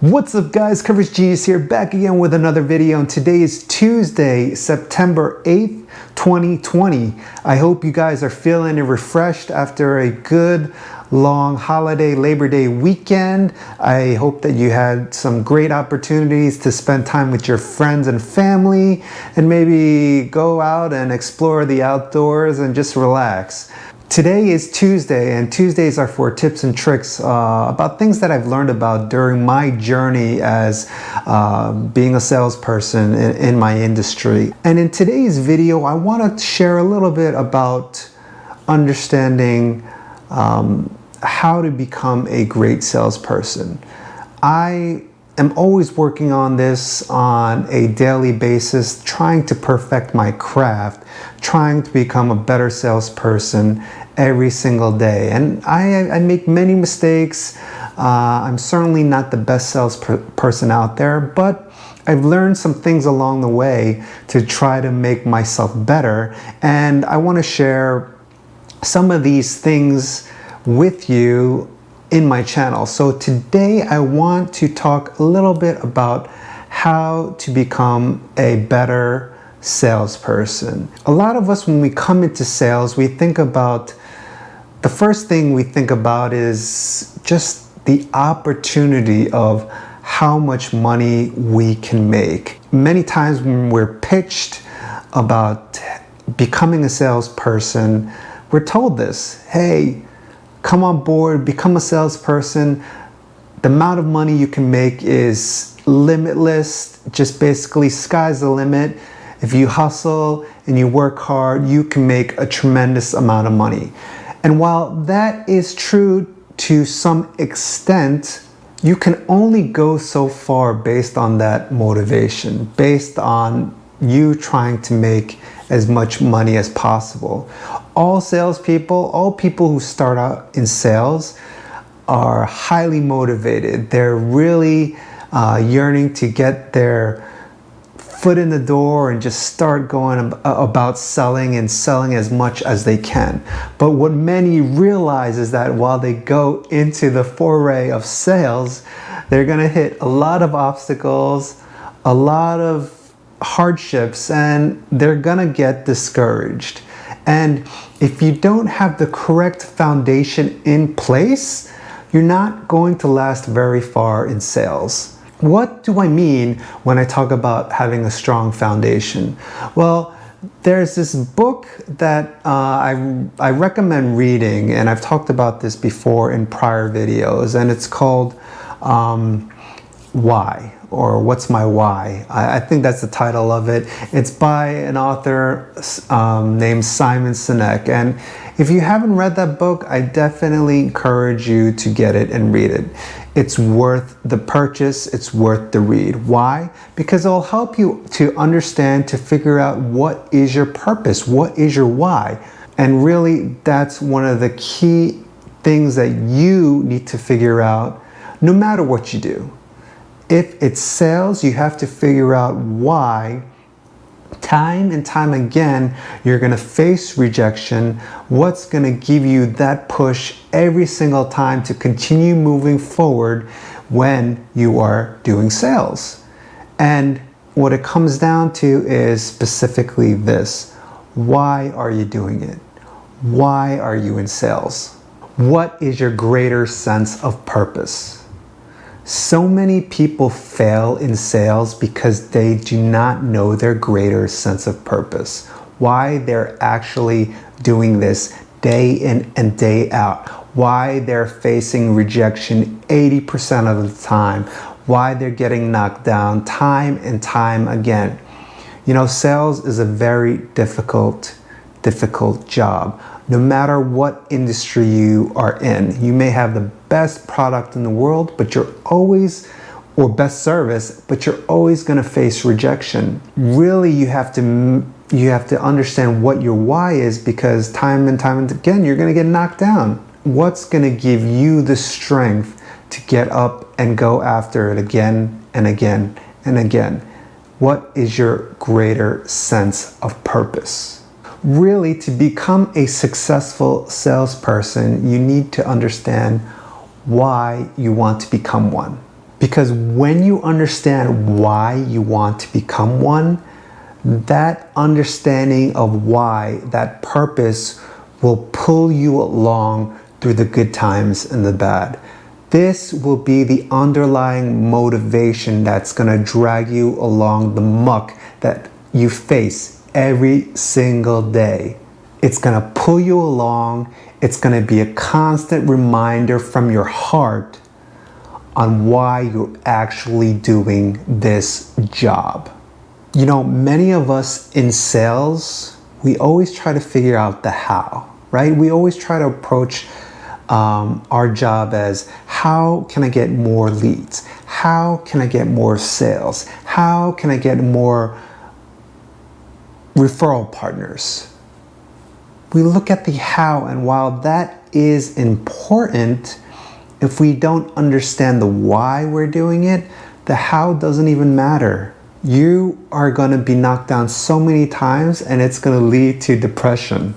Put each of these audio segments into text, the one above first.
What's up guys, Coverage Genius here, back again with another video, and today is Tuesday, September 8th, 2020. I hope you guys are feeling refreshed after a good long holiday Labor Day weekend. I hope that you had some great opportunities to spend time with your friends and family and maybe go out and explore the outdoors and just relax. Today is Tuesday, and Tuesdays are for tips and tricks about things that I've learned about during my journey as being a salesperson in my industry. And in today's video, I want to share a little bit about understanding how to become a great salesperson. I am always working on this on a daily basis, trying to perfect my craft, trying to become a better salesperson every single day. And I make many mistakes. I'm certainly not the best salesperson out there, but I've learned some things along the way to try to make myself better. And I want to share some of these things with you in my channel. So today I want to talk a little bit about how to become a better salesperson. A lot of us, when we come into sales, the first thing we think about is just the opportunity of how much money we can make. Many times when we're pitched about becoming a salesperson, we're told this: hey, come on board, become a salesperson. The amount of money you can make is limitless. Just basically, sky's the limit. If you hustle and you work hard, you can make a tremendous amount of money. And while that is true to some extent, you can only go so far based on that motivation, based on you trying to make as much money as possible. All salespeople, all people who start out in sales are highly motivated. They're really yearning to get their foot in the door and just start going about selling and selling as much as they can. But what many realize is that while they go into the foray of sales, they're going to hit a lot of obstacles, a lot of hardships, and they're going to get discouraged. And if you don't have the correct foundation in place, you're not going to last very far in sales. What do I mean when I talk about having a strong foundation? Well, there's this book that I recommend reading, and I've talked about this before in prior videos, and it's called Why, or What's My Why? I think that's the title of it. It's by an author named Simon Sinek, and if you haven't read that book, I definitely encourage you to get it and read it. It's worth the purchase, it's worth the read. Why? Because it'll help you to understand, to figure out what is your purpose, what is your why. And really, that's one of the key things that you need to figure out no matter what you do. If it's sales, you have to figure out why. Time and time again, you're going to face rejection. What's going to give you that push every single time to continue moving forward when you are doing sales? And what it comes down to is specifically this: why are you doing it? Why are you in sales? What is your greater sense of purpose? So many people fail in sales because they do not know their greater sense of purpose. Why they're actually doing this day in and day out. Why they're facing rejection 80% of the time. Why they're getting knocked down time and time again. You know, sales is a very difficult job. No matter what industry you are in, you may have the best product in the world, but you're always, or best service, but you're always going to face rejection. Really, you have to understand what your why is, because time and time again, you're going to get knocked down. What's going to give you the strength to get up and go after it again and again and again? What is your greater sense of purpose? Really, to become a successful salesperson, you need to understand why you want to become one. Because when you understand why you want to become one, that understanding of why, that purpose, will pull you along through the good times and the bad. This will be the underlying motivation that's going to drag you along the muck that you face every single day. It's going to pull you along. It's going to be a constant reminder from your heart on why you're actually doing this job. You know, many of us in sales, we always try to figure out the how, right? We always try to approach our job as, how can I get more leads? How can I get more sales? How can I get more referral partners? We look at the how, and while that is important, if we don't understand the why we're doing it, the how doesn't even matter. You are going to be knocked down so many times, and it's going to lead to depression.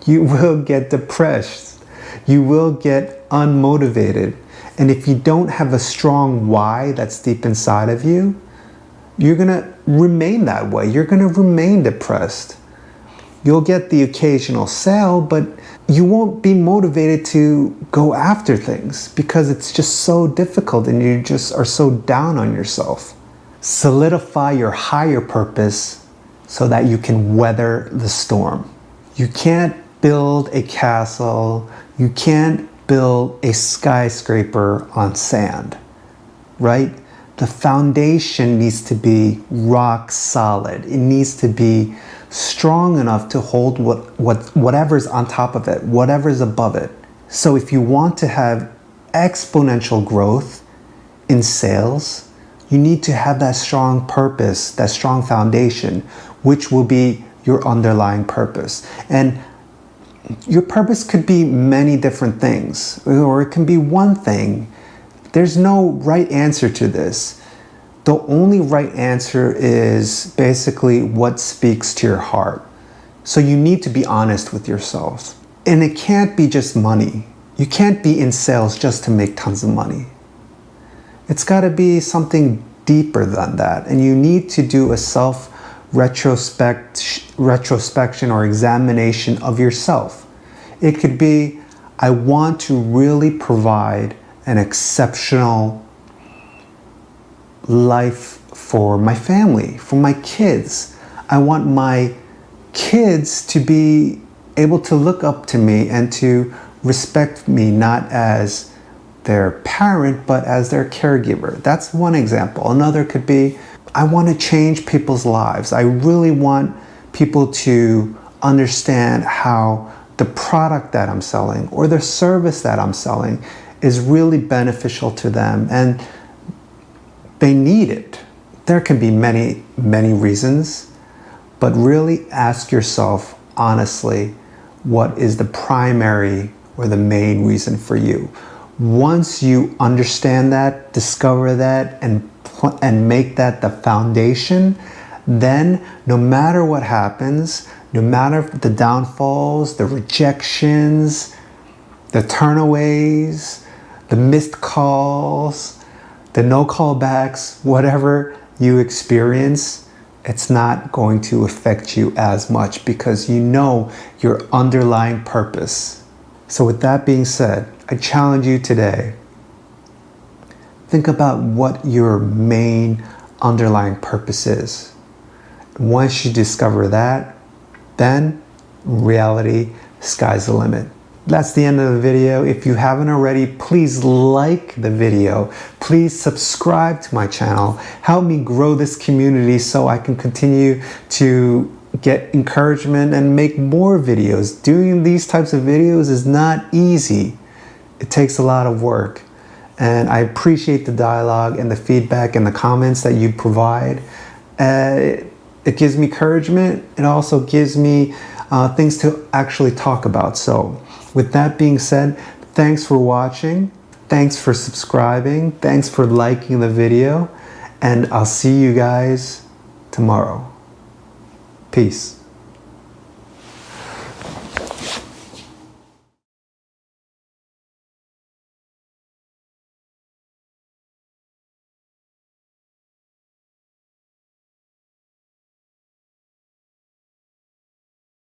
You will get depressed. You will get unmotivated. And if you don't have a strong why that's deep inside of you, you're going to remain that way. You're going to remain depressed. You'll get the occasional sale, but you won't be motivated to go after things because it's just so difficult and you just are so down on yourself. Solidify your higher purpose so that you can weather the storm. You can't build a castle. You can't build a skyscraper on sand, right? The foundation needs to be rock solid. It needs to be strong enough to hold whatever's on top of it, whatever's above it. So if you want to have exponential growth in sales, you need to have that strong purpose, that strong foundation, which will be your underlying purpose. And your purpose could be many different things, or it can be one thing. There's no right answer to this. The only right answer is basically what speaks to your heart. So you need to be honest with yourself. And it can't be just money. You can't be in sales just to make tons of money. It's got to be something deeper than that. And you need to do a retrospection or examination of yourself. It could be, I want to really provide an exceptional life for my family, for my kids. I want my kids to be able to look up to me and to respect me, not as their parent, but as their caregiver. That's one example. Another could be, I want to change people's lives. I really want people to understand how the product that I'm selling or the service that I'm selling is really beneficial to them and they need it. There can be many, many reasons, but really ask yourself honestly, what is the primary or the main reason for you? Once you understand that, discover that, and make that the foundation, then no matter what happens, no matter the downfalls, the rejections, the turnaways, the missed calls, the no callbacks, whatever you experience, it's not going to affect you as much because you know your underlying purpose. So with that being said, I challenge you today, think about what your main underlying purpose is. Once you discover that, then reality, sky's the limit. That's the end of the video. If you haven't already, please like the video. Please subscribe to my channel. Help me grow this community so I can continue to get encouragement and make more videos. Doing these types of videos is not easy. It takes a lot of work. And I appreciate the dialogue and the feedback and the comments that you provide. It gives me encouragement. It also gives me things to actually talk about. So with that being said, thanks for watching. Thanks for subscribing. Thanks for liking the video. And I'll see you guys tomorrow. Peace.